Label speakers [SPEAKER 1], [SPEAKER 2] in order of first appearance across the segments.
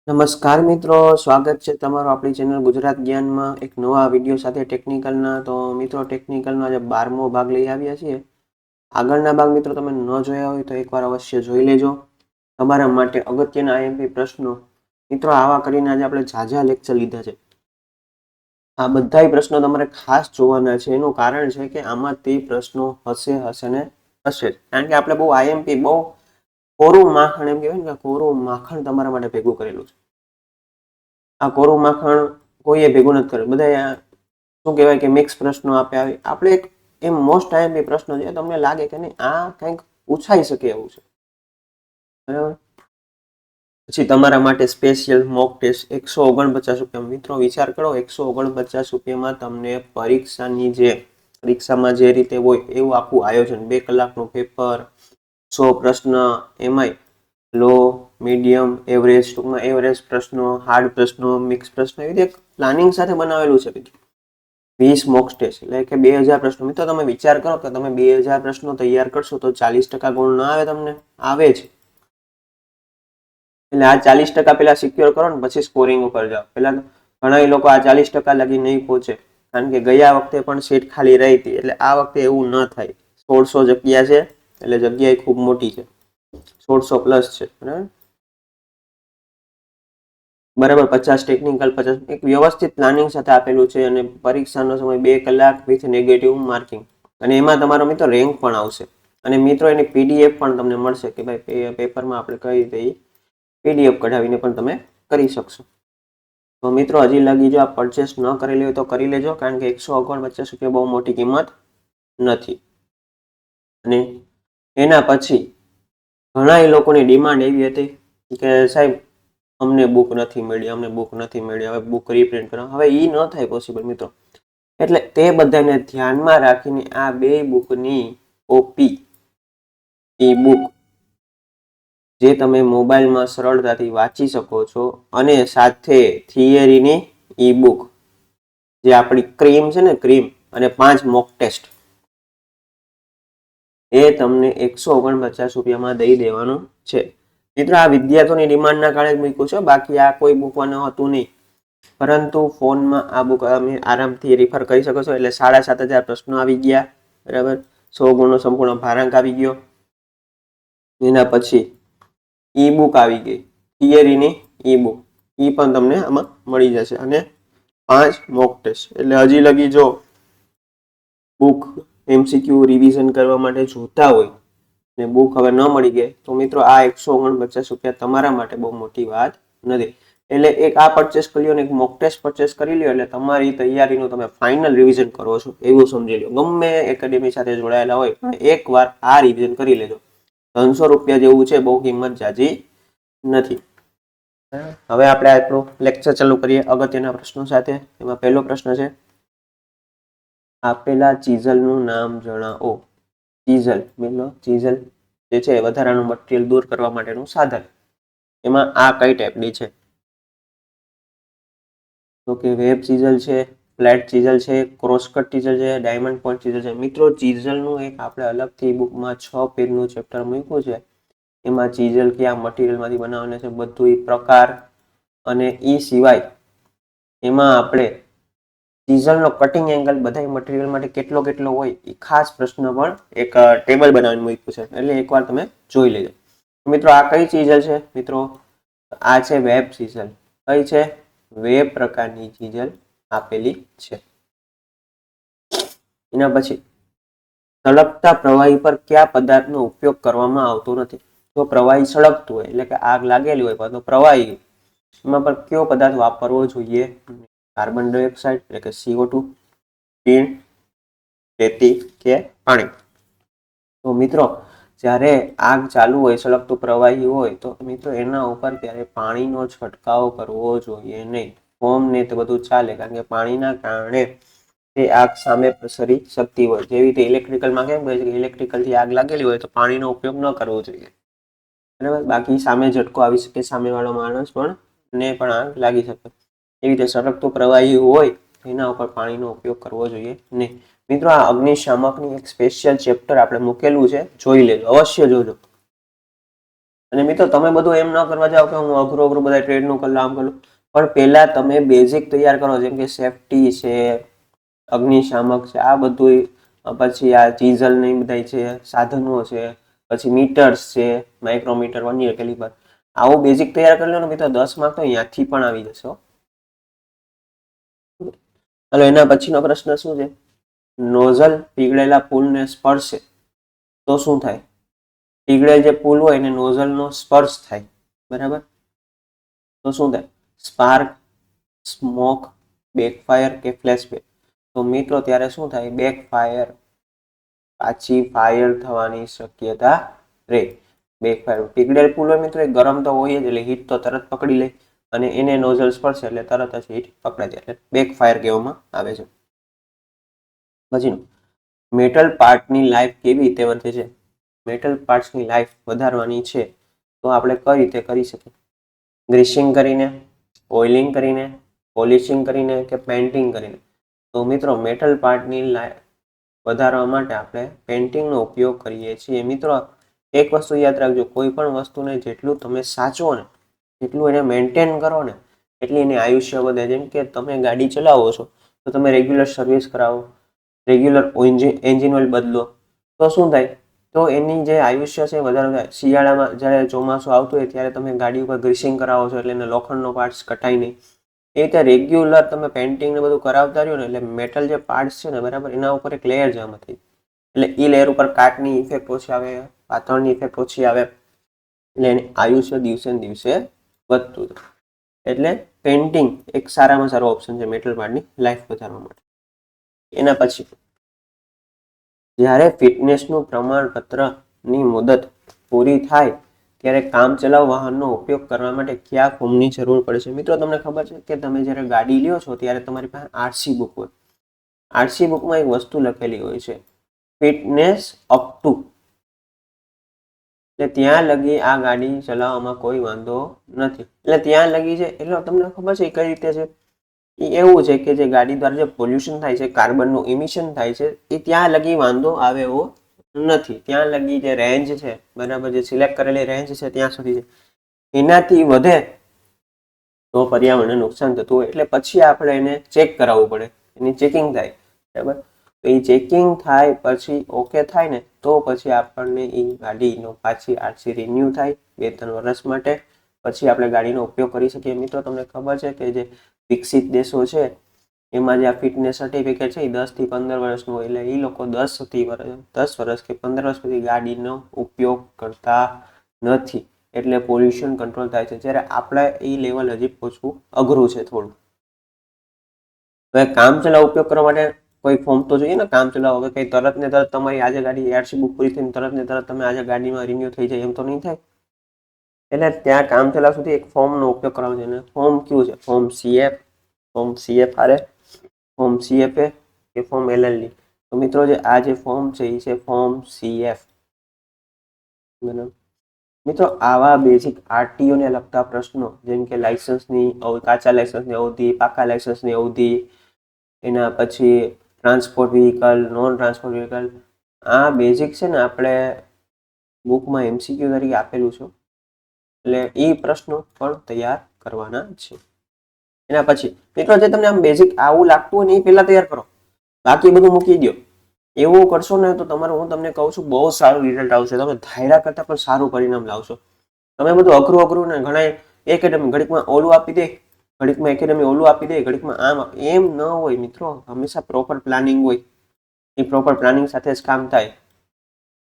[SPEAKER 1] નમસ્કાર મિત્રો, સ્વાગત છે તમારું આપણી ચેનલ ગુજરાત જ્ઞાનમાં એક નવા વિડીયો સાથે ટેકનિકલના. તો મિત્રો, ટેકનિકલનો આજે 12મો ભાગ લઈ આવ્યા છીએ. આગળના ભાગ મિત્રો તમે ન જોયા હોય તો એકવાર અવશ્ય જોઈ લેજો. તમારા માટે અગત્યના આઈએમપી પ્રશ્નો મિત્રો આવા કરીને આજે આપણે ઝાઝા લેક્ચર લીધા છે. આ બધા પ્રશ્નો તમારે ખાસ જોવાના છે. એનું કારણ છે કે આમાં તે પ્રશ્નો હશે ને હશે જ. કારણ કે આપણે બહુ આઈએમપી બહુ કોરું માખણ એમ કહેવાય ને, કોરું માખણ તમારા માટે ભેગું કરેલું છે. આ કોરું માખણ કોઈએ ભેગું નથી કર્યું. બધા શું કહેવાય કે મિક્સ પ્રશ્નો આપણે એક એમ મોસ્ટ આઈએમપી પ્રશ્નો છે. તમને લાગે કે નહીં આ કંઈક પૂછાઈ શકે એવું છે, બરાબર. પછી તમારા માટે સ્પેશિયલ મોક ટેસ્ટ 149 રૂપિયા. મિત્રો વિચાર કરો, 149 રૂપિયામાં તમને પરીક્ષામાં જે રીતે હોય એવું આખું આયોજન, 2 કલાકનું પેપર, 100 પ્રશ્ન, એમાંય લો, મીડિયમ, એવરેજ, ટૂંકમાં એવરેજ પ્રશ્નો, હાર્ડ પ્રશ્નો, મિક્સ પ્રશ્નો, એવી રીતે પ્લાનિંગ સાથે બનાવેલું છે મિત્રો. 20 મોક ટેસ્ટ એટલે કે 2000 પ્રશ્નો. મિત્રો તમે વિચાર કરો કે તમે 2000 પ્રશ્નો તૈયાર કરશો તો 40% ગુણ ના આવે? તમને આવે જ. એટલે આ 40% પેલા સિક્યોર કરો ને પછી સ્કોરિંગ ઉપર જાઓ. પેલા ઘણા લોકો આ 40% લગી નહીં પહોંચે, કારણ કે ગયા વખતે પણ સીટ ખાલી રહી હતી. એટલે આ વખતે એવું ન થાય. 1600 જગ્યા છે એટલે જગ્યા ખૂબ મોટી છે, 1600 પ્લસ છે, બરાબર. 50 ટેકનિકલ, 50 એક વ્યવસ્થિત પ્લાનિંગ સાથે આપેલું છે. અને પરીક્ષાનો સમય 2 કલાક વિથ નેગેટિવ માર્કિંગ. અને એમાં તમારો મિત્રો રેન્ક પણ આવશે. અને મિત્રો એની પીડીએફ પણ તમને મળશે કે ભાઈ પેપરમાં આપણે કઈ રીતે પીડીએફ કઢાવીને પણ તમે કરી શકશો. તો મિત્રો હજી લગી જો આ પરચેસ ન કરેલી હોય તો કરી લેજો, કારણ કે 149 રૂપિયા બહુ મોટી કિંમત નથી. અને એના પછી ઘણા લોકોની ડિમાન્ડ એવી હતી કે સાહેબ અમને બુક નથી મળી, હવે બુક રીપ્રિન્ટ કરો. હવે એ ન થાય પોસિબલ મિત્રો. એટલે તે બધાને ધ્યાનમાં રાખીને આ 2 બુકની કોપી, ઈ બુક જે તમે મોબાઈલમાં સરળતાથી વાંચી શકો છો, અને સાથે થિયરીની ઈ બુક જે આપણી ક્રીમ છે ને, ક્રીમ, અને 5 મોક ટેસ્ટ, એ તમને 149 રૂપિયામાં દઈ દેવાનું છે. મિત્રો આ વિદ્યાર્થીઓની ડિમાન્ડના કારણે મૂક્યું છે, બાકી આ કોઈ મૂકવાનું હતું નહીં. પરંતુ ફોનમાં આ બુક તમે આરામથી રિફર કરી શકો છો. એટલે 7500 પ્રશ્નો આવી ગયા, બરાબર. 100 ગુણનો સંપૂર્ણ ભારાંક આવી ગયો. એના પછી ઈ બુક આવી ગઈ, થિયરીની ઈ બુક, એ પણ તમને આમાં મળી જશે. અને 5 મોક ટેસ્ટ. એટલે હજી લગી જો બુક એમસીક્યુ રિવિઝન કરવા માટે જોતા હોય ને બુક હવે ન મળી ગઈ તો મિત્રો આ 149 રૂપિયા તમારા માટે બહુ મોટી વાત નથી. એટલે એક આ પરચેસ કરી લો અને એક મોક ટેસ્ટ પરચેસ કરી લો, એટલે તમારી તૈયારીનું તમે ફાઇનલ રિવિઝન કરો છો એવું સમજી લો. ગમે એકેડેમી સાથે જોડાયેલા હોય પણ એકવાર આ રિવિઝન કરી લેજો. 300 રૂપિયા જેવું છે, બહુ કિંમત જાજી નથી. હવે આપણે આપણું લેક્ચર ચાલુ કરીએ અગત્યના પ્રશ્નો સાથે. એમાં પહેલો પ્રશ્ન છે, આપેલા ચીઝલનું નામ જણાવો. ચીઝલ જે છે વધારાનું મટીરિયલ દૂર કરવા માટેનું સાધન. એમાં આ કઈ ટાઈપની છે? તો કે વેબ ચીઝલ છે, ફ્લેટ ચીઝલ છે, ક્રોસકટ ચીઝલ છે, ડાયમંડ પોઈન્ટ ચીઝલ છે. મિત્રો ચીઝલનું એક આપણે અલગથી બુકમાં 6 પેજનું ચેપ્ટર મૂક્યું છે. એમાં ચીઝલ કયા મટીરિયલમાંથી બનાવવાના છે બધું એ પ્રકાર, અને એ સિવાય એમાં આપણે ચીઝલનો કટિંગ એંગલ બધા મટીરિયલ માટે કેટલો હોય એ ખાસ પ્રશ્ન પણ એક ટેબલ બનાવીને મૂક્યું છે. એટલે એકવાર તમે જોઈ લેજો. મિત્રો આ કઈ ચીઝલ છે? મિત્રો આ છે વેબ ચીઝલ. કઈ છે? વેબ પ્રકારની ચીઝલ આપેલી છે. એના પછી સળગતા પ્રવાહી પર કયા પદાર્થનો ઉપયોગ કરવામાં આવતો નથી? જો પ્રવાહી સળગતું હોય એટલે કે આગ લાગેલી હોય તો પ્રવાહી, એમાં પર કયો પદાર્થ વાપરવો જોઈએ? કાર્બન ડાયોક્સાઇડ એટલે કે CO2, ટીન, રેતી કે પાણી? તો મિત્રો જ્યારે આગ ચાલુ હોય, સળગતું પ્રવાહી હોય, તો મિત્રો એના ઉપર ત્યારે પાણીનો છંટકાવ કરવો જોઈએ નહીં. ફોર્મ ને તે બધું ચાલે, કારણ કે પાણીના કારણે તે આગ સામે પ્રસરી શકતી હોય. જેવી રીતે ઇલેક્ટ્રિકલમાં કેમ કહે છે કે ઇલેક્ટ્રિકલથી આગ લાગેલી હોય તો પાણીનો ઉપયોગ ન કરવો જોઈએ, બરાબર. બાકી સામે ઝટકો આવી શકે, સામેવાળો માણસ પણ ને પણ આગ લાગી શકે. એવી રીતે સળગતું પ્રવાહી હોય એના ઉપર પાણીનો ઉપયોગ કરવો જોઈએ નહીં. મિત્રો આ અગ્નિશામકની એક સ્પેશિયલ ચેપ્ટર આપણે મૂકેલું છે, જોઈ લેજો, અવશ્ય જોજો. અને મિત્રો તમે બધું એમ ન કરવા જાઓ કે હું અઘરું બધા ટ્રેડનું કરું આમ કરું, પણ પહેલા તમે બેઝિક તૈયાર કરો, જેમ કે સેફટી છે, અગ્નિશામક છે, આ બધું, પછી આ ચીઝલ ને બધા છે, સાધનો છે, પછી મીટર્સ છે, માઇક્રોમીટર, વર્નિયર કેલિપર, આવું બેઝિક તૈયાર કરી લો ને મિત્રો, 10 માર્ક તો અહીંયાથી પણ આવી જશે. ચાલો એના પછીનો પ્રશ્ન શું છે? નોઝલ પીગળેલા પુલને સ્પર્શે તો શું થાય? પીગળેલ જે પુલ હોય એને નોઝલનો સ્પર્શ થાય, બરાબર, તો શું થાય? સ્પાર્ક, સ્મોક, બેકફાયર કે ફ્લેશબેક? તો મિત્રો ત્યારે શું થાય? બેકફાયર, પાછી ફાયર થવાની શક્યતા રહે. બેકફાયર, પીગળેલ પુલ હોય મિત્રો એ ગરમ તો હોય જ, એટલે હીટ તો તરત પકડી લે, અને એને નોઝલ સ્પર્શે એટલે તરત જ હીટ પકડાઈ જાય, એટલે બેકફાયર કહેવામાં આવે છે. પછીનું, મેટલ પાર્ટની લાઈફ કેવી રીતે વધે છે? મેટલ પાર્ટ્સની લાઈફ વધારવાની છે તો આપણે કઈ રીતે કરી શકીએ? ગ્રીસિંગ કરીને, ઓઇલિંગ કરીને, પોલિશિંગ કરીને કે પેન્ટિંગ કરીને? તો મિત્રો મેટલ પાર્ટની લાઈફ વધારવા માટે આપણે પેન્ટિંગનો ઉપયોગ કરીએ છીએ. મિત્રો એક વસ્તુ યાદ રાખજો, કોઈ પણ વસ્તુને જેટલું તમે સાચવો ને, જેટલું એને મેન્ટેન કરો ને, એટલી એની આયુષ્ય વધે. જેમ કે તમે ગાડી ચલાવો છો તો તમે રેગ્યુલર સર્વિસ કરાવો, રેગ્યુલર એન્જિન ઓઇલ બદલો, તો શું થાય? તો એની જે આયુષ્ય છે વધારે થાય. શિયાળામાં જ્યારે ચોમાસું આવતું હોય ત્યારે તમે ગાડી ઉપર ગ્રીસિંગ કરાવો છો એટલે એને લોખંડનો પાર્ટ્સ કટાય નહીં. એ રીતે રેગ્યુલર તમે પેન્ટિંગ ને બધું કરાવતા રહ્યો ને એટલે મેટલ જે પાર્ટ્સ છે ને, બરાબર, એના ઉપર એક લેયર જમા થઈ, એટલે એ લેયર ઉપર કાટની ઇફેક્ટ ઓછી આવે, પાથરની ઇફેક્ટ ઓછી આવે, એટલે એની આયુષ્ય દિવસે ને દિવસે વધતું જાય. એટલે પેન્ટિંગ એક સારામાં સારો ઓપ્શન છે મેટલ પાર્ટની લાઈફ વધારવા માટે. એના પછી જ્યારે ફિટનેસનું પ્રમાણપત્રની મુદત પૂરી થાય ત્યારે કામચલાઉ વાહનનો ઉપયોગ કરવા માટે કયા ફોર્મની જરૂર પડે છે? મિત્રો તમને ખબર છે કે તમે જ્યારે ગાડી લ્યો છો ત્યારે તમારી પાસે આરસી બુક હોય. આરસી બુકમાં એક વસ્તુ લખેલી હોય છે, ફિટનેસ અપ ટુ, એટલે ત્યાં લગી આ ગાડી ચલાવવામાં કોઈ વાંધો નથી. એટલે ત્યાં લગી છે એટલે તમને ખબર છે કઈ રીતે છે? એ એવું છે કે જે ગાડી દ્વારા જે પોલ્યુશન થાય છે, કાર્બનનું ઇમિશન થાય છે, એ ત્યાં લગી વાંધો આવે એવો નથી. ત્યાં લગી જે રેન્જ છે, બરાબર, જે સિલેક્ટ કરેલી રેન્જ છે ત્યાં સુધી છે. એનાથી વધે તો પર્યાવરણને નુકસાન થતું હોય, એટલે પછી આપણે એને ચેક કરાવવું પડે, એની ચેકિંગ થાય, બરાબર. તો એ ચેકિંગ થાય પછી ઓકે થાય ને તો પછી આપણને એ ગાડીનો પાછી આરસી રિન્યુ થાય 2-3 વર્ષ માટે, પછી આપણે ગાડીનો ઉપયોગ કરી શકીએ. મિત્રો તમને ખબર છે કે જે વિકસિત દેશો છે એમાં જે આ ફિટનેસ સર્ટિફિકેટ છે એ 10 થી 15 વર્ષનું હોય, એટલે એ લોકો 10 વર્ષ કે 15 વર્ષ સુધી ગાડીનો ઉપયોગ કરતા નથી, એટલે પોલ્યુશન કંટ્રોલ થાય છે. જ્યારે આપણે એ લેવલ હજી પહોંચવું અઘરું છે થોડું. હવે કામચલાઉ ઉપયોગ કરવા માટે કોઈ ફોર્મ તો જોઈએ ને કામચલાઉ. હવે કઈ તરત ને તરત તમારી આજે ગાડી આરસી બુક પૂરી થઈને તરત ને તરત તમે આજે ગાડીમાં રિન્યુ થઈ જાય એમ તો નહીં થાય. એટલે ત્યાં કામચલાઉ સુધી એક ફોર્મનો ઉપયોગ કરવાનો છે, અને ફોર્મ કયું છે? Form CF, form સીએફઆરએ, form CFA કે ફોર્મ એલએલડી? તો મિત્રો જે આ જે ફોર્મ છે એ છે ફોર્મ સીએફ. મિત્રો આવા બેઝિક આરટીઓને લગતા પ્રશ્નો, જેમ કે લાયસન્સની કાચા લાયસન્સની અવધિ, પાકા લાયસન્સની અવધિ, એના પછી transport vehicle, non transport vehicle, આ બેઝિક છે ને આપણે બુકમાં એમસીક્યુ તરીકે આપેલું છે, એટલે એ પ્રશ્નો પણ તૈયાર કરવાના છે. એના પછી મિત્રો જે તમને આમ બેઝિક આવું લાગતું હોય ને એ પહેલા તૈયાર કરો, બાકી બધું મૂકી દો. એવું કરશો ને તો તમારું, હું તમને કહું છું, બહુ સારું રિઝલ્ટ આવશે. તમે ધાર્યા કરતાં પણ સારું પરિણામ લાવશો. તમે બધું અઘરું ને ઘણા એકેડમી ઘડીકમાં ઓલું આપી દે, ઘડીકમાં એકેડમી ઓલું આપી દે, ઘડીકમાં આમ, એમ ન હોય મિત્રો. હંમેશા પ્રોપર પ્લાનિંગ હોય, એ પ્રોપર પ્લાનિંગ સાથે જ કામ થાય,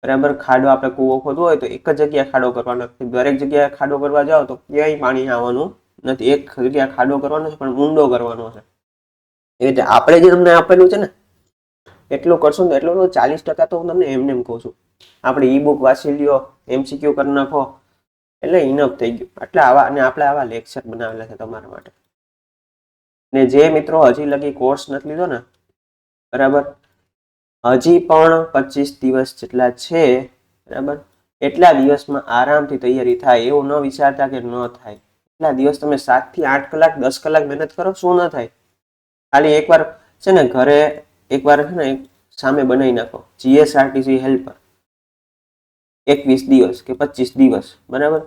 [SPEAKER 1] બરાબર. ખાડો આપણે કૂવો ખોદવો હોય તો એક જ જગ્યાએ ખાડો કરવાનો, દરેક જગ્યાએ ખાડો કરવા જાઓ તો ક્યાંય પાણી આવવાનું નથી. એક જગ્યાએ ખાડો કરવાનો છે પણ ઊંડો કરવાનો છે. એ રીતે આપણે જે તમને આપેલું છે ને એટલું કરશો ને એટલું 40% તો હું તમને એમને એમ કહું છું. આપણે ઈ બુક વાંચી લ્યો, એમસીક્યુ કરી નાખો એટલે ઇનફ થઈ ગયું. એટલે આપણે આવા લેક્ચર બનાવેલા છે તમારા માટે. ને જે મિત્રો હજી લગી કોર્સ નથી લીધો ને, બરાબર, હજી પણ 25 દિવસ જેટલા છે, બરાબર, એટલા દિવસમાં આરામથી તૈયારી થાય. એવું ન વિચારતા કે ન થાય. એટલા દિવસ તમે 7 થી 8 કલાક 10 કલાક મહેનત કરો, શું ન થાય. ખાલી એકવાર છે ને ઘરે એકવાર છે ને સામે બનાવી નાખો જીએસઆરટીસી હેલ્પર, 21 દિવસ કે 25 દિવસ, બરાબર.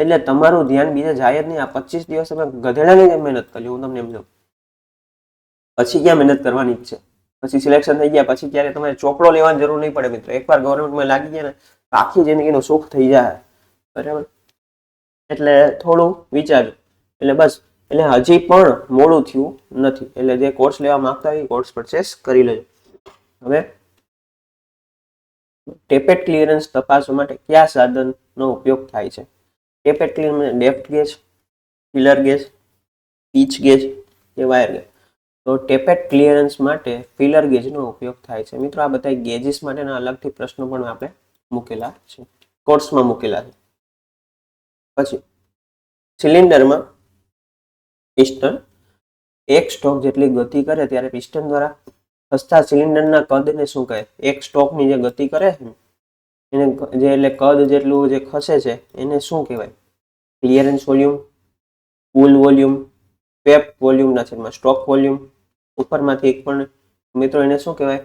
[SPEAKER 1] એટલે તમારું ધ્યાન બીજે જાય જ નહીં. આ 25 દિવસ તમે ગધેડાની જેમ મહેનત કરી, હું તમને એમ કહું. પછી ક્યાં મહેનત કરવાની જ છે? પછી સિલેક્શન થઈ ગયા પછી ક્યારે તમારે ચોપડો લેવાની જરૂર નહીં પડે મિત્રો. એકવાર ગવર્મેન્ટમાં લાગી ગયા ને આખી જિંદગીનું સુખ થઈ જાય. બરાબર, એટલે થોડું વિચારજો. એટલે બસ, એટલે હજી પણ મોડું થયું નથી. એટલે જે કોર્સ લેવા માંગતા હોય કોર્સ પરચેસ કરી લેજો. હવે ટેપેટ ક્લિયરન્સ તપાસવા માટે કયા સાધનનો ઉપયોગ થાય છે? Tappet clearance depth gauge, feeler gauge, pitch gauge કે વાયર ગેજ? તો ટેપેટ ક્લિયરન્સ માટે ફિલર ગેજનો ઉપયોગ થાય છે. મિત્રો આ બધા ગેજીસ માટેના અલગથી પ્રશ્નો પણ આપણે મૂકેલા છે, કોર્સમાં મૂકેલા છે. પછી સિલિન્ડરમાં પિસ્ટન એક સ્ટોક જેટલી ગતિ કરે ત્યારે પિસ્ટન દ્વારા ખસતા સિલિન્ડરના કદને શું કહે? એક સ્ટોકની જે ગતિ કરે છે એને જે એટલે કદ જેટલું જે ખસે છે એને શું કહેવાય? ક્લિયરન્સ વોલ્યુમ, કુલ વોલ્યુમ, સ્વેપ્ટ વોલ્યુમના છેદમાં સ્ટોક વોલ્યુમ. ઉપરમાંથી એક પણ મિત્રો એને શું કહેવાય?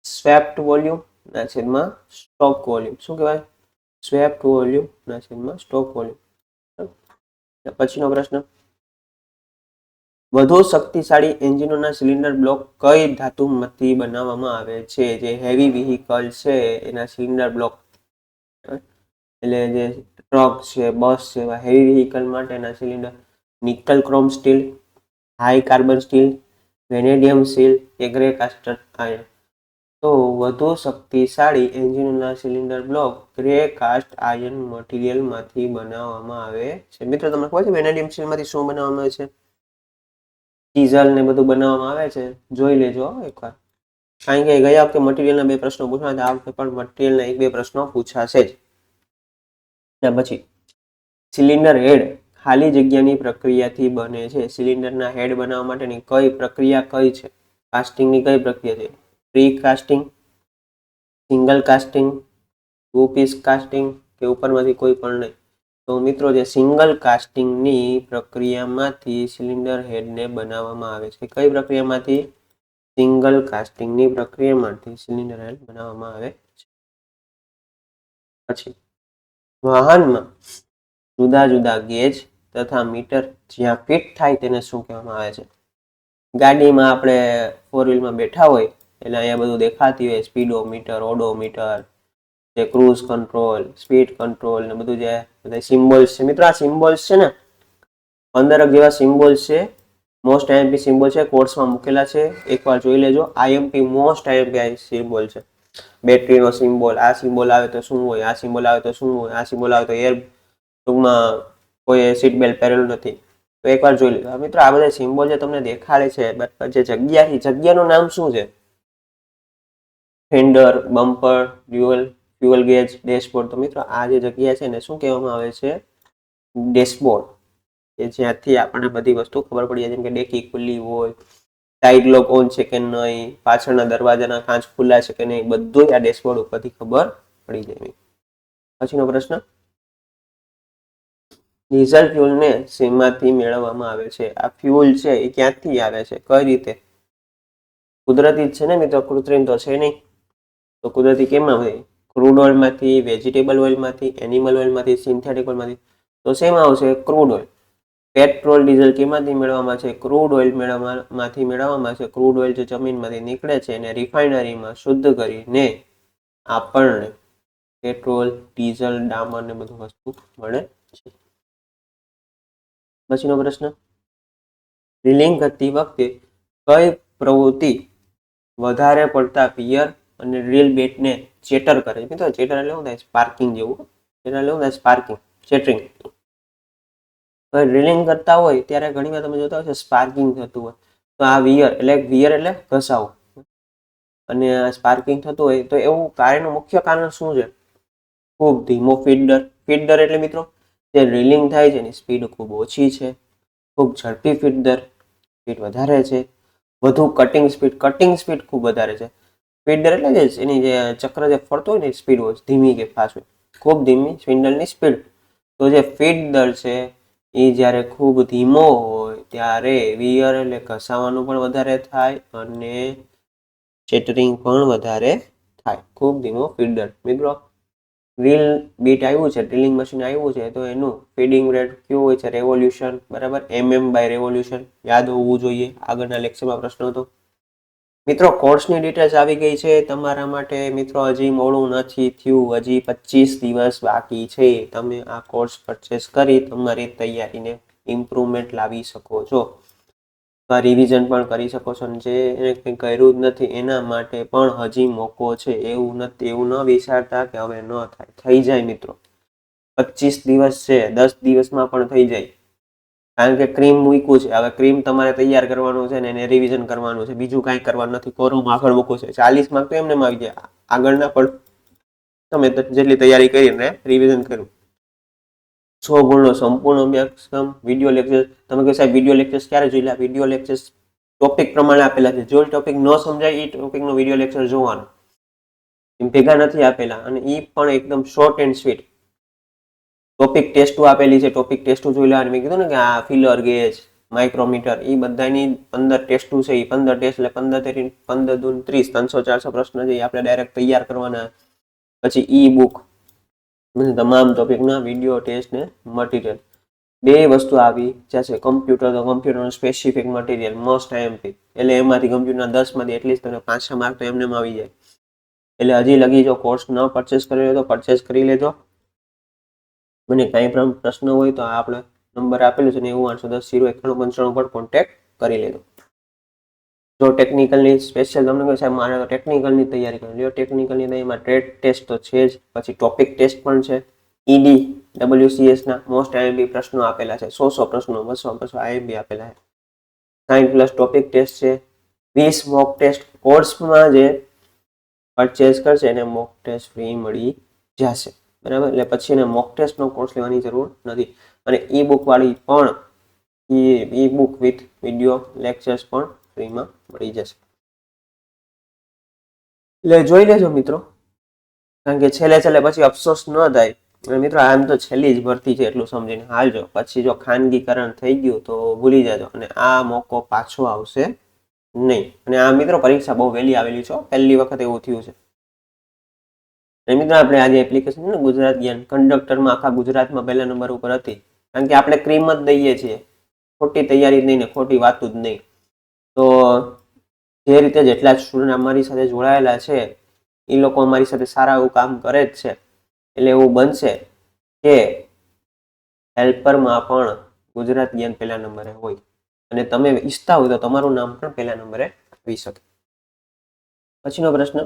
[SPEAKER 1] સ્વેપ્ટ વોલ્યુમના છેદમાં સ્ટોક વોલ્યુમ. શું કહેવાય? સ્વેપ્ટ વોલ્યુમના છેદમાં સ્ટોક વોલ્યુમ. પછીનો પ્રશ્ન, વધુ શક્તિશાળી એન્જિનોના સિલિન્ડર બ્લોક કઈ ધાતુમાંથી બનાવવામાં આવે છે? જે હેવી વ્હીકલ છે એના સિલિન્ડર બ્લોક, એટલે જે ટ્રક છે, બસ છે, એવા હેવી વ્હીકલ માટેના cylinder nickel chrome steel, high carbon steel, vanadium steel કે ગ્રે કાસ્ટર આયર્ન? તો વધુ શક્તિશાળી એન્જિનોના cylinder block grey cast iron મટીરિયલમાંથી બનાવવામાં આવે છે. મિત્રો તમને ખબર છે વેનેડિયમ સ્ટીલમાંથી શું બનાવવામાં આવે છે? ડીઝલ ને બધું બનાવવામાં આવે છે. જોઈ લેજો એકવાર, કારણ કે ગયા વખતે મટીરિયલના 2 પ્રશ્નો પૂછાયા, આ વખતે પણ મટીરિયલના 1-2 પ્રશ્નો પૂછાશે જ. પછી સિલિન્ડર હેડ ખાલી જગ્યાની પ્રક્રિયાથી બને છે. સિલિન્ડરના હેડ બનાવવા માટેની કઈ પ્રક્રિયા કઈ છે? કાસ્ટિંગની કઈ પ્રક્રિયા છે? Pre casting, single casting, 2 piece casting કે ઉપરમાંથી કોઈ પણ નહીં? તો મિત્રો જે સિંગલ કાસ્ટિંગની પ્રક્રિયામાંથી સિલિન્ડર હેડને બનાવવામાં આવે છે. કઈ પ્રક્રિયામાંથી? સિંગલ કાસ્ટિંગની પ્રક્રિયામાંથી સિલિન્ડર હેડ બનાવવામાં આવે છે. પછી વાહનમાં જુદા જુદા ગેજ તથા મીટર જ્યાં ફિટ થાય તેને શું કહેવામાં આવે છે? ગાડીમાં આપણે 4 વ્હીલમાં બેઠા હોય એટલે અહીંયા બધું દેખાતી હોય, સ્પીડોમીટર, ઓડોમીટર, જે ક્રૂઝ કંટ્રોલ, સ્પીડ કંટ્રોલ ને બધું જે બધા સિમ્બોલ્સ છે. મિત્રો આ સિમ્બોલ્સ છે ને 15 જેવા સિમ્બોલ્સ છે. મોસ્ટ આઈએમપી સિમ્બોલ છે, કોર્સમાં મૂકેલા છે, એકવાર જોઈ લેજો. આઈએમપી મોસ્ટ આઈએમપી સિમ્બોલ છે. બેટરીનો સિમ્બોલ, આ સિમ્બોલ આવે તો શું હોય, આ સિમ્બોલ આવે તો શું હોય, આ સિમ્બોલ આવે તો એર ટૂંકમાં કોઈ સીટ બેલ્ટ પહેરેલું નથી. તો એકવાર જોઈ લેજો. મિત્રો આ બધા સિમ્બોલ જે તમને દેખાડે છે જે જગ્યાનું નામ શું છે? Fender, bumper, dual, fuel gauge, dashboard. તો મિત્રો આ જે જગ્યા છે ને શું કહેવામાં આવે છે? ડેશબોર્ડ, કે જ્યાંથી આપણને બધી વસ્તુ ખબર પડી જાય, જેમ કે ડેકી ખુલ્લી હોય, સાઇડ લોક ઓન છે કે નહીં, પાછળના દરવાજાના કાચ ખુલ્લા છે કે નહીં, બધું આ ડેશબોર્ડ ઉપરથી ખબર પડી જાય. પછીનો પ્રશ્ન, ડીઝલ ફ્યુઅલને શેમાંથી મેળવવામાં આવે છે? આ ફ્યુઅલ છે એ ક્યાંથી આવે છે? કઈ રીતે? કુદરતી જ છે ને મિત્રો, કૃત્રિમ તો છે નહીં. તો કુદરતી કેમાં હોય? ક્રૂડ ઓઇલમાંથી, વેજીટેબલ ઓઇલમાંથી, એનિમલ ઓઇલમાંથી, સિન્થેટિક ઓઇલમાંથી. તો શેમાં આવશે? Crude oil. પેટ્રોલ ડીઝલ કેમાંથી મેળવવામાં છે? ક્રૂડ ઓઇલ માંથી મેળવવામાં છે. ક્રૂડ ઓઇલ જે જમીનમાંથી નીકળે છે એને રિફાઇનરીમાં શુદ્ધ કરીને આપણને પેટ્રોલ, ડીઝલ, ડામર ને બધું વસ્તુ મળે છે. પછીનો પ્રશ્ન, ડ્રિલિંગ કરતી વખતે કઈ પ્રવૃત્તિ વધારે પડતા પિયર અને ડ્રિલ બેટને ચેટર કરે છે? મિત્રો ચેટર એટલે શું થાય? સ્પાર્કિંગ જેવું. ચેટર એટલે શું થાય? સ્પાર્કિંગ, ચેટરિંગ. ડ્રિલિંગ કરતા હોય ત્યારે ઘણીવાર તમે જોતા હોય છે સ્પાર્કિંગ થતું હોય. તો આ વિયર એટલે ઘસાવો અને સ્પાર્કિંગ થતું હોય તો એવું કાર્યનું મુખ્ય કારણ શું છે? ખૂબ ધીમો ફીડર. ફીડર એટલે મિત્રો જે ડ્રિલિંગ થાય છે એની સ્પીડ ખૂબ ઓછી છે. ખૂબ ઝડપી ફીડર, સ્પીડ વધારે છે. વધુ કટિંગ સ્પીડ ખૂબ વધારે છે. ફીડર એટલે જે એની જે ચક્ર જે ફરતો હોય ને સ્પીડ હોય, ધીમી કે ફાસ્ટ હોય, ખૂબ ધીમી સ્પિન્ડલની સ્પીડ. તો જે ફીડર છે એ જ્યારે ખૂબ ધીમો હોય ત્યારે વિયર એટલે ઘસાવાનું પણ વધારે થાય અને ચેટરિંગ પણ વધારે થાય. ખૂબ ધીમો ફીડર. મિત્રો ડ્રીલ બીટ આવ્યું છે, ડ્રિલિંગ મશીન આવ્યું છે, તો એનું ફીડિંગ રેટ કયો હોય છે? રેવોલ્યુશન, બરાબર, બાય રેવોલ્યુશન યાદ હોવું જોઈએ. આગળના લેક્ચરમાં પ્રશ્ન હતો. મિત્રો કોર્સની ડિટેલ્સ આવી ગઈ છે તમારા માટે. મિત્રો હજી મોડું નથી થયું, હજી 25 દિવસ બાકી છે. તમે આ કોર્સ પરચેસ કરી તમારી તૈયારીને ઇમ્પ્રુવમેન્ટ લાવી શકો છો. રિવિઝન પણ કરી શકો છો. જે કંઈ કર્યું જ નથી એના માટે પણ હજી મોકો છે. એવું ન વિચારતા કે હવે ન થાય, થઈ જાય મિત્રો. 25 દિવસ છે, 10 દિવસમાં પણ થઈ જાય. કારણ કે ક્રીમ મૂક્યું છે, હવે ક્રીમ તમારે તૈયાર કરવાનું છે ને એને રિવિઝન કરવાનું છે, બીજું કાંઈ કરવાનું નથી. કોરું આગળ મૂકવું છે, 40 માર્ક તો એમને આવી જાય. આગળના પણ તમે જેટલી તૈયારી કરીને રિવિઝન કર્યું. 100 ગુણનો સંપૂર્ણ અભ્યાસક્રમ, વિડીયો લેક્ચર. તમે કહો સાહેબ વિડીયો લેક્ચર્સ ક્યારે જોઈ લે? વિડીયો લેક્ચર્સ ટોપિક પ્રમાણે આપેલા છે. જો ટોપિક ન સમજાય એ ટોપિકનો વિડીયો લેક્ચર જોવાનો, ભેગા નથી આપેલા. અને એ પણ એકદમ શોર્ટ એન્ડ સ્વીટ. ટોપિક ટેસ્ટો આપેલી છે, ટોપિક ટેસ્ટો જોઈ લેવાની. મેં કીધું ને કે આ ફિલર ગેજ, માઇક્રોમીટર, એ બધાની 15 ટેસ્ટો છે. એ 15 ટેસ્ટ એટલે 15 દૂ 30, 300-400 પ્રશ્ન છે. આપણે ડાયરેક્ટ તૈયાર કરવાના. પછી ઈ બુક, તમામ ટોપિકના વિડીયો ટેસ્ટ ને મટીરિયલ. બે વસ્તુ આવી જશે. કમ્પ્યુટર તો કમ્પ્યુટરનું સ્પેસિફિક મટીરિયલ મોસ્ટ આઈએમપી, એટલે એમાંથી કમ્પ્યુટરના 10માંથી એટલીસ્ટ તમને 5-6 માર્ક તો એમને આવી જાય. એટલે હજી લગી જો કોર્સ ન પરચેસ કરી લેજો, પરચેસ કરી લેજો. મને કાંઈ પણ પ્રશ્ન હોય તો આપણે નંબર આપેલું છે 9810 09195 પર કોન્ટેક્ટ કરી લેજો. જો ટેકનિકલની સ્પેશિયલ તમને કહે સાહેબ મારે તો ટેકનિકલની તૈયારી કરી લ્યો. ટેકનિકલની તૈયારીમાં ટ્રેડ ટેસ્ટ તો છે જ, પછી ટોપિક ટેસ્ટ પણ છે. ઈડી WCSના મોસ્ટ આઈએમપી પ્રશ્નો આપેલા છે. 100 પ્રશ્નો, 200 આઈએમપી આપેલા છે. 60+ ટોપિક ટેસ્ટ છે. 20 મોક ટેસ્ટ. કોર્સમાં જે પરચેસ કરશે એને મોક ટેસ્ટ ફ્રી મળી જશે, બરાબર. એટલે પછી એને મોક ટેસ્ટનો કોર્સ લેવાની જરૂર નથી. અને ઈ બુક વાળી પણ e book with video lectures પણ ફ્રીમાં મળી જશે. એટલે જોઈ લેજો મિત્રો, કારણ કે છેલ્લે પછી અફસોસ ન થાય. મિત્રો આમ તો છેલ્લી જ ભરતી છે એટલું સમજીને હાલજો. પછી જો ખાનગીકરણ થઈ ગયું તો ભૂલી જાજો, અને આ મોકો પાછો આવશે નહીં. અને આ મિત્રો પરીક્ષા બહુ વહેલી આવેલી છે, પહેલી વખત એવું થયું છે. અને મિત્રો આપણે આજે એપ્લિકેશન ને ગુજરાત જ્ઞાન કંડક્ટરમાં આખા ગુજરાતમાં પહેલા નંબર ઉપર હતી. કારણ કે આપણે ક્રીમ જ દઈએ છીએ, ખોટી તૈયારી નહીં ને ખોટી વાતું જ નહીં. તો જે રીતે જેટલા સ્ટુડન્ટ અમારી સાથે જોડાયેલા છે એ લોકો અમારી સાથે સારા એવું કામ કરે જ છે. એટલે એવું બનશે કે હેલ્પરમાં પણ ગુજરાત જ્ઞાન પહેલા નંબરે હોય, અને તમે ઈચ્છતા હોય તો તમારું નામ પણ પહેલા નંબરે આવી શકે. પછીનો પ્રશ્ન,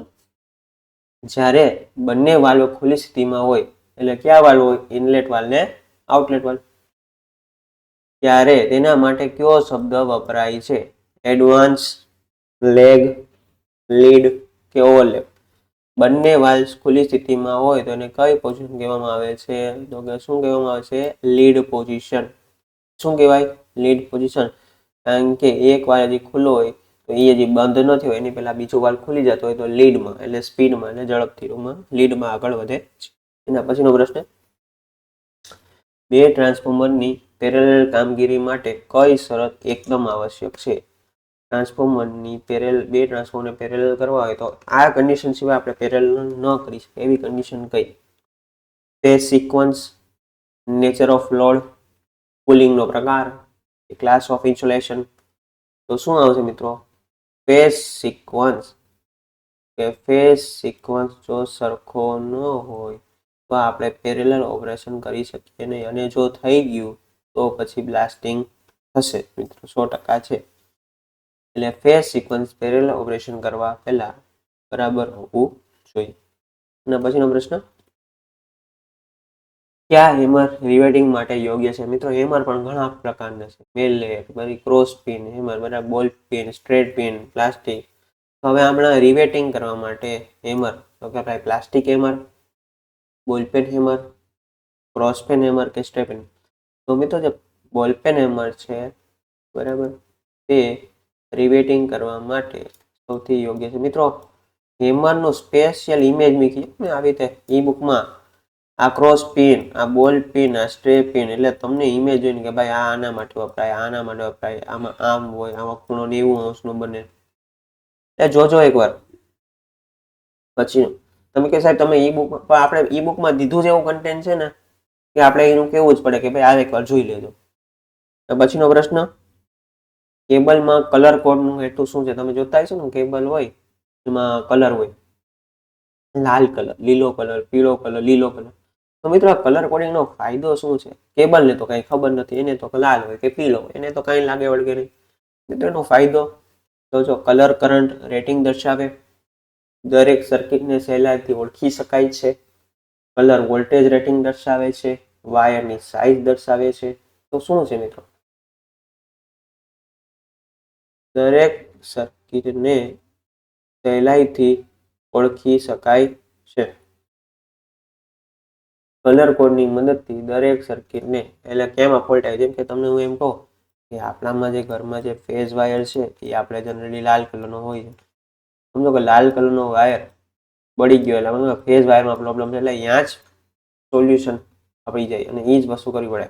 [SPEAKER 1] જ્યારે બંને વાલ્વ ખુલ્લી સ્થિતિમાં હોય, એટલે કયા વાલ્વ હોય? ઇનલેટ વાલ્વ ને આઉટલેટ વાલ્વ. ત્યારે તેના માટે કયો શબ્દ વપરાય છે? એડવાન્સ, લેગ, લીડ કે ઓવરલેપ. બંને વાલ્વ્સ ખુલ્લી સ્થિતિમાં હોય તો એને કઈ પોઝિશન કહેવામાં આવે છે? તો કે શું કહેવામાં આવે છે? Lead position. શું કહેવાય? Lead position. કારણ કે એક વાલ્વ હજી ખુલ્લો હોય તો એ હજી બંધ નથી હોય, એની પહેલા બીજો વાલ્વ ખુલી જતો હોય તો લીડમાં, એટલે સ્પીડમાં અને ઝડપથી લીડમાં આગળ વધે છે. એના પછીનો પ્રશ્ન, બે ટ્રાન્સફોર્મરની પેરેલલ કામગીરી માટે કઈ શરત એકદમ આવશ્યક છે? બે ટ્રાન્સફોર્મરને પેરેલલ કરવા હોય તો આ કન્ડિશન સિવાય આપણે પેરેલલ ન કરી શકીએ એવી કન્ડિશન કઈ? Phase sequence, nature of load, કુલિંગનો પ્રકાર, ક્લાસ ઓફ ઇન્સ્યુલેશન. તો શું આવશે મિત્રો? Phase sequence. કે ફેઝ સિક્વન્સ જો સરખો ન હોય તો આપણે પેરેલલ ઓપરેશન કરી શકીએ નહીં, અને જો થઈ ગયું તો પછી બ્લાસ્ટિંગ થશે મિત્રો, 100% છે. એટલે ફેઝ સિક્વન્સ પેરેલલ ઓપરેશન કરવા પહેલા બરાબર હોવું જોઈએ. અને પછીનો પ્રશ્ન, કયા હેમર રિવેટિંગ માટે યોગ્ય છે? મિત્રો હેમર પણ ઘણા પ્રકારના છે. બેલેટ, પછી ક્રોસ પિન હેમર, બરાબર, બોલ પિન, સ્ટ્રેટ પિન, પ્લાસ્ટિક. હવે આપણે રિવેટિંગ કરવા માટે હેમર તો કે ભાઈ plastic hammer, ball peen hammer, cross peen hammer કે સ્ટ્રેટ પિન. તો મિત્રો જે બોલપેન હેમર છે, બરાબર, તે રિવેટિંગ કરવા માટે સૌથી યોગ્ય છે. મિત્રો હેમરનો સ્પેશિયલ ઇમેજ મૂકી આવી રીતે ઈ બુકમાં. આ ક્રોસ પિન, આ બોલ પિન, આ સ્ટ્રેટ પિન, એટલે તમને ઇમેજ જોઈને કે ભાઈ આ આના માટે વપરાય, આના માટે વપરાય, આમાં આમ હોય, આમાં ખૂણો 90 અંશનો બને. એ જોજો એકવાર. પછી તમે કે સાહેબ તમે ઈ બુક પણ આપણે ઈ બુકમાં દીધું જ એવું કન્ટેન્ટ છે ને કે આપણે એનું કેવું જ પડે કે ભાઈ આ એકવાર જોઈ લેજો. તો પછીનો પ્રશ્ન, કેબલમાં કલર કોડનું હેતુ શું છે? તમે જોતા હશો ને કેબલ હોય એમાં કલર હોય, લાલ કલર, લીલો કલર, પીળો કલર, લીલો કલર. તો મિત્રો આ કલર કોડિંગનો ફાયદો શું છે? કેબલને તો કંઈ ખબર નથી, એને તો લાલ હોય કે પીળો હોય એને તો કંઈ લાગે વળગે નહીં. મિત્રો એનો ફાયદો તો જો કલર કરંટ રેટિંગ દર્શાવે, દરેક સર્કિટને સહેલાઈથી ઓળખી શકાય છે, કલર વોલ્ટેજ રેટિંગ દર્શાવે છે, વાયરની સાઇઝ દર્શાવે છે. તો શું છે મિત્રો? દરેક સર્કિટને સહેલાઈથી ઓળખી શકાય છે. કલર કોડની મદદથી દરેક સર્કિટને, એટલે કેમાં ફોલ્ટ આવે? જેમ કે તમને હું એમ કહું કે આપણામાં જે ઘરમાં જે ફેઝ વાયર છે એ આપણે જનરલી લાલ કલરનો હોય છે. સમજો કે લાલ કલરનો વાયર બળી ગયો એટલે ફેઝ વાયરમાં પ્રોબ્લેમ છે, એટલે ત્યાં જ સોલ્યુશન આપી જાય અને એ જ વસ્તુ કરવી પડે.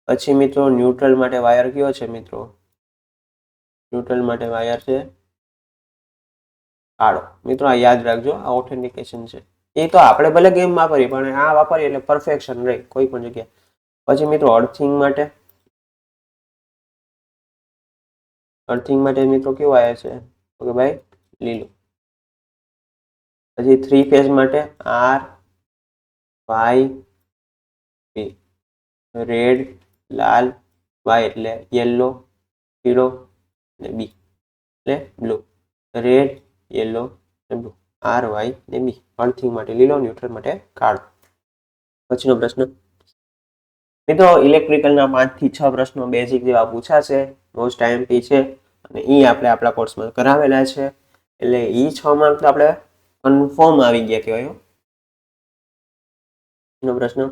[SPEAKER 1] પછી મિત્રો ન્યુટ્રલ માટે વાયર કયો છે મિત્રો? ન્યુટ્રલ માટે વાયર છે કાળો. મિત્રો આ યાદ રાખજો, આ ઓથેન્ટિકેશન છે. એ તો આપણે ભલે ગેમ વાપરીએ પણ આ વાપરીએ એટલે પરફેક્શન રહે કોઈ પણ જગ્યાએ. પછી મિત્રો અર્થિંગ માટે, અર્થિંગ માટે મિત્રો કેવું વાયર છે? ઓકે ભાઈ લીલું. પછી 3 ફેઝ માટે આર, વાય, બી. રેડ, લાલ, વાય એટલે યલો, પીળો અને બી એટલે બ્લુ. રેડ, યલો અને બ્લુ, આર, વાય ને બી. અર્થિંગ માટે લીલો, ન્યુટ્રલ માટે કાળો. પછીનો પ્રશ્ન મિત્રો, ઇલેક્ટ્રિકલના 5 થી 6 પ્રશ્નો બેઝિક જેવા પૂછાશે, મોસ્ટ આઈએમપી છે અને એ આપણે આપણા કોર્સમાં કરાવેલા છે. એટલે એ 6 માર્ક તો આપણે કન્ફર્મ આવી ગયા કહેવાય. નો પ્રશ્ન,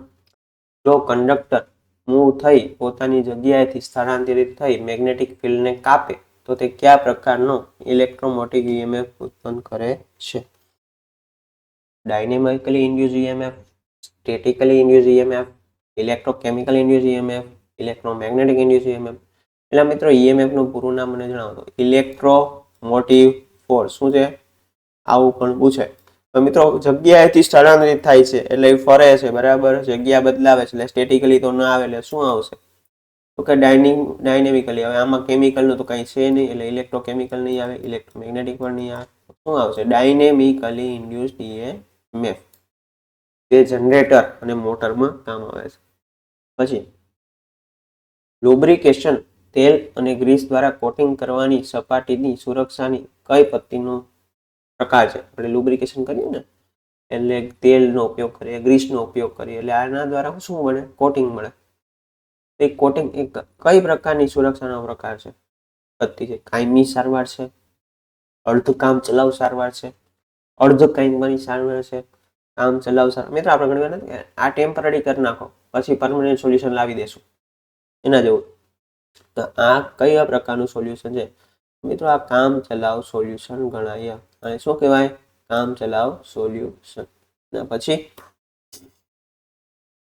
[SPEAKER 1] જો કંડક્ટર મૂવ થઈ પોતાની જગ્યાએથી સ્થળાંતરિત થઈ મેગ્નેટિક ફિલ્ડને કાપે તો તે કયા પ્રકારનો ઇલેક્ટ્રોમોટિવ ઇએમએફ ઉત્પન્ન કરે છે? Dynamically induce EMF, statically induce EMF, electrochemical induce EMF, electromagnetic induce EMF. એટલે મિત્રો ઈએમએફ નું પૂરું નામ મને જણાવો. Electromotive force. શું છે? આવું પણ પૂછે. તો મિત્રો જગ્યાએથી સ્થળાંતરિત થાય છે એટલે ફરે છે, બરાબર, જગ્યા બદલાવે છે એટલે સ્ટેટિકલી તો ના આવે એટલે શું આવશે? તો કે ડાયનેમિકલી. હવે આમાં કેમિકલનું તો કંઈ છે નહીં એટલે ઇલેક્ટ્રોકેમિકલ નહીં આવે, ઇલેક્ટ્રોમેગ્નેટિક પણ નહીં આવે. શું આવશે? ડાયનેમિકલી ઇન્ડ્યુસ્ડ ઇએમએફ, જે જનરેટર અને મોટરમાં કામ આવે છે. પછી લુબ્રિકેશન તેલ અને ગ્રીસ દ્વારા કોટિંગ કરવાની સપાટીની સુરક્ષાની કઈ પદ્ધતિનો પ્રકાર છે? આપણે લુબ્રિકેશન કરીએ ને એટલે તેલનો ઉપયોગ કરીએ, ગ્રીસનો ઉપયોગ કરીએ એટલે આના દ્વારા શું મળે? કોટિંગ મળે. એ કોટિંગ એક કઈ પ્રકારની સુરક્ષાનો પ્રકાર છે? પદ્ધતિ છે. કાયમી સારવાર છે, અર્ધ કામ ચલાઉ સારવાર છે, અર્ધ કાયમી સારવાર છે, કામ ચલાઉ સારવાર. મિત્રો આપણે ઘણી વાર આ ટેમ્પરરી કરી નાખો પછી પરમનન્ટ સોલ્યુશન લાવી દેશું એના જેવું. તો આ કયા પ્રકારનું સોલ્યુશન છે? મિત્રો આ કામ ચલાઉ સોલ્યુશન ગણાય. અને શું કહેવાય? કામ ચલાઉ સોલ્યુશન. પછી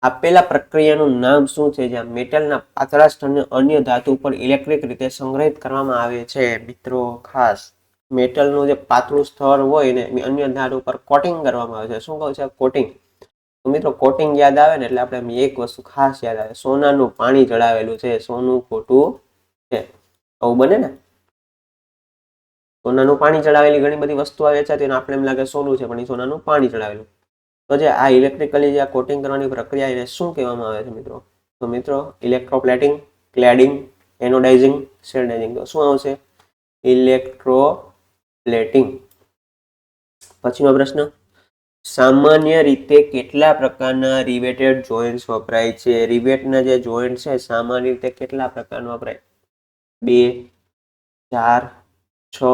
[SPEAKER 1] આપેલા પ્રક્રિયાનું નામ શું છે જ્યાં મેટલના પાતળા સ્તરને અન્ય ધાતુ પર ઇલેક્ટ્રિક રીતે સંગ્રહિત કરવામાં આવે છે? મિત્રો ખાસ મેટલનું જે પાતળું સ્તર હોય ને અન્ય ધાતુ પર કોટિંગ કરવામાં આવે છે. શું કહે છે? કોટિંગ. તો મિત્રો કોટિંગ યાદ આવે ને એટલે આપણે એક વસ્તુ ખાસ યાદ આવે, સોનાનું પાણી ચડાવેલું છે, સોનું ખોટું છે. આવું બને ને? સોનાનું પાણી ચડાવેલી ઘણી બધી વસ્તુ આવે છે તેને આપણે એમ લાગે સોનું છે પણ એ સોનાનું પાણી ચડાવેલું. તો જે આ ઇલેક્ટ્રિકલી જે કોટિંગ કરવાની પ્રક્રિયા એને શું કહેવામાં આવે છે મિત્રો? તો મિત્રો ઇલેક્ટ્રોપ્લેટિંગ, ક્લેડિંગ, એનોડાઇઝિંગ, શેલ્ડાઇઝિંગ. તો શું આવશે? ઇલેક્ટ્રોપ્લેટિંગ. પછીનો પ્રશ્ન, સામાન્ય રીતે કેટલા પ્રકારના રિવેટેડ જોઇન્ટ્સ વપરાય છે? રિવેટના જે જોઇન્ટ છે સામાન્ય રીતે કેટલા પ્રકારના વપરાય? 2, 4, 6,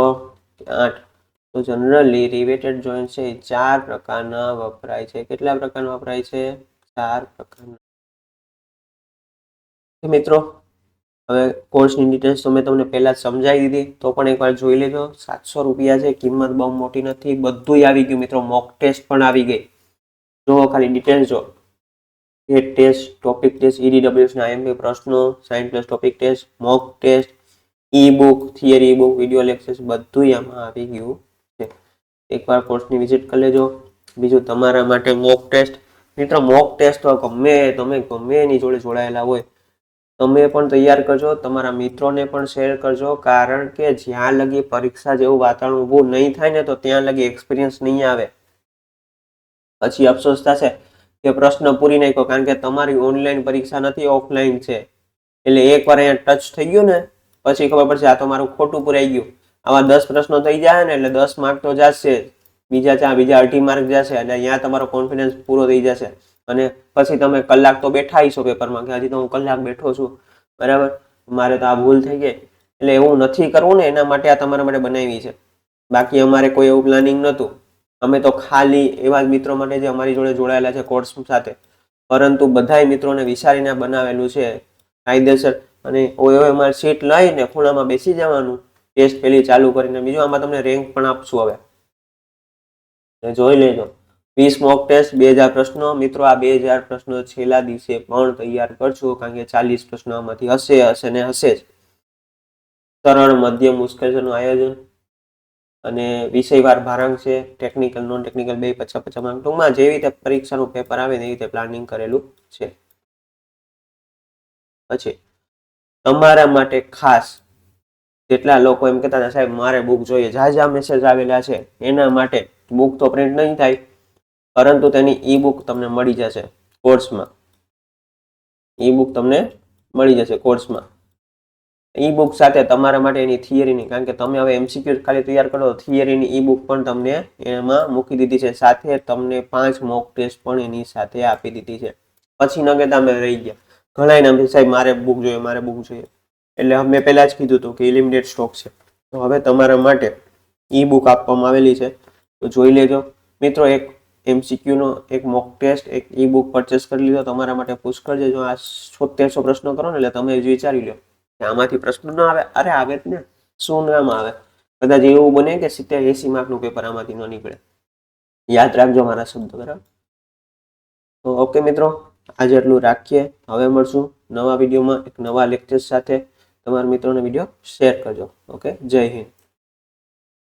[SPEAKER 1] 8. તો જનરલી રિવેટેડ જોઇન્ટ છે 4 પ્રકારના વપરાય છે. કેટલા પ્રકારના વપરાય છે? 4 પ્રકારના. મિત્રો હવે કોર્સની ડિટેલ્સ તો મેં તમને પહેલા જ સમજાવી દીધી, તો પણ એકવાર જોઈ લેજો. 700 રૂપિયા છે, કિંમત બહુ મોટી નથી. બધું આવી ગયું મિત્રો, મોક ટેસ્ટ પણ આવી ગઈ. જો ખાલી ડિટેલ્સ જો, gate test, topic test, EDWS ના IMP પ્રશ્નો, science plus topic test, mock test, e book, theory book, video lectures બધું આમાં આવી ગયું છે. એકવાર કોર્સની વિઝિટ કરી લેજો. બીજું તમારા માટે મોક ટેસ્ટ. મિત્રો મોક ટેસ્ટ તો તમે ગમે એની જોડે જોડાયેલા હોય તમે પણ તૈયાર કરજો, તમારા મિત્રોને પણ શેર કરજો, કારણ કે જ્યાં લગી પરીક્ષા જેવું વાતાવરણ ઊભું નહીં થાય ને તો ત્યાં લગી એક્સપિરિયન્સ નહીં આવે. પછી અફસોસ થશે કે પ્રશ્ન પૂરી નાખ્યો, કારણ કે તમારી ઓનલાઈન પરીક્ષા નથી, ઓફલાઈન છે. એટલે એકવાર અહીંયા ટચ થઈ ગયું ને પછી ખબર પડશે આ તો મારું ખોટું પુરાઈ ગયું. આવા 10 પ્રશ્નો થઈ જાય ને એટલે 10 માર્ક તો જશે, બીજા 18 માર્ક જશે, એટલે અહીંયા તમારો કોન્ફિડન્સ પૂરો થઈ જશે. અને પછી તમે કલાક તો બેઠા છો પેપરમાં કે હજી તો હું કલાક બેઠો છું, બરાબર, મારે તો આ ભૂલ થઈ ગઈ. એટલે એવું નથી કરવું ને, એના માટે આ તમારા માટે બનાવી છે. બાકી અમારે કોઈ એવું પ્લાનિંગ નહોતું. અમે તો ખાલી એવા જ મિત્રો માટે જે અમારી જોડે જોડાયેલા છે કોર્સ સાથે, પરંતુ બધાય મિત્રોને વિચારીને બનાવેલું છે કાયદેસર. અને અમારી સીટ લઈને ખૂણામાં બેસી જવાનું, ટેસ્ટ પેલી ચાલુ કરીને. બીજું આમાં તમને રેન્ક પણ આપશું હવે, જોઈ લેજો. 20 મોક ટેસ્ટ, 2000 પ્રશ્નો. મિત્રો આ 2000 પ્રશ્નો છેલ્લા દિવસે પણ તૈયાર કરજો, કારણ કે 40 પ્રશ્નો આમાંથી હશે ને હશે જ. સરળ, મધ્યમ, મુશ્કેલનું આયોજન અને વિષયવાર ભારાંક છે, ટેકનિકલ નોન ટેકનિકલ બે 50-50 માર્ક. ટૂંકમાં જેવી રીતે પરીક્ષાનું પેપર આવે ને એવી રીતે પ્લાનિંગ કરેલું છે. પછી તમારા માટે ખાસ જેટલા લોકો એમ કહેતા હતા સાહેબ મારે બુક જોઈએ, જ્યાં મેસેજ આવેલા છે એના માટે બુક તો પ્રિન્ટ નહીં થાય, પરંતુ તેની ઈ બુક તમને મળી જશે કોર્સમાં. ઈ બુક તમને મળી જશે કોર્સમાં. ઈ બુક સાથે તમારા માટે એની થિયરીની, કારણ કે તમે હવે MCQ ખાલી તૈયાર કરો, થિયરીની ઈ બુક પણ તમને એમાં મૂકી દીધી છે. સાથે તમને 5 મોક ટેસ્ટ પણ એની સાથે આપી દીધી છે. પછી ન કહેતા અમે રહી ગયા. ઘણા નામ સાહેબ મારે બુક જોઈએ, મારે બુક જોઈએ. એટલે મેં પહેલા જ કીધું હતું કે લિમિટેડ સ્ટોક છે. તો હવે તમારા માટે ઈ બુક આપવામાં આવેલી છે, તો જોઈ લેજો. મિત્રો એક MCQ નો એક મોક ટેસ્ટ, એક ઈ બુક પરચેસ કરી લીધો, તમારા માટે પુષ્કળ છે. જો આ 7600 પ્રશ્નો કરો ને એટલે તમે જ વિચારી લો કે આમાંથી પ્રશ્નો ના આવે. અરે આવે જ ને, શું નામ આવે. કદાચ એવું બને કે 70-80 માર્કનું પેપર આમાંથી ન નીકળે. યાદ રાખજો મારા શબ્દો, બરાબર. તો ઓકે મિત્રો, આજે એટલું રાખીએ. હવે મળશું નવા વિડીયોમાં એક નવા લેક્ચર સાથે. તમારા મિત્રોને વિડીયો શેર કરજો. ઓકે, જય હિન્દ.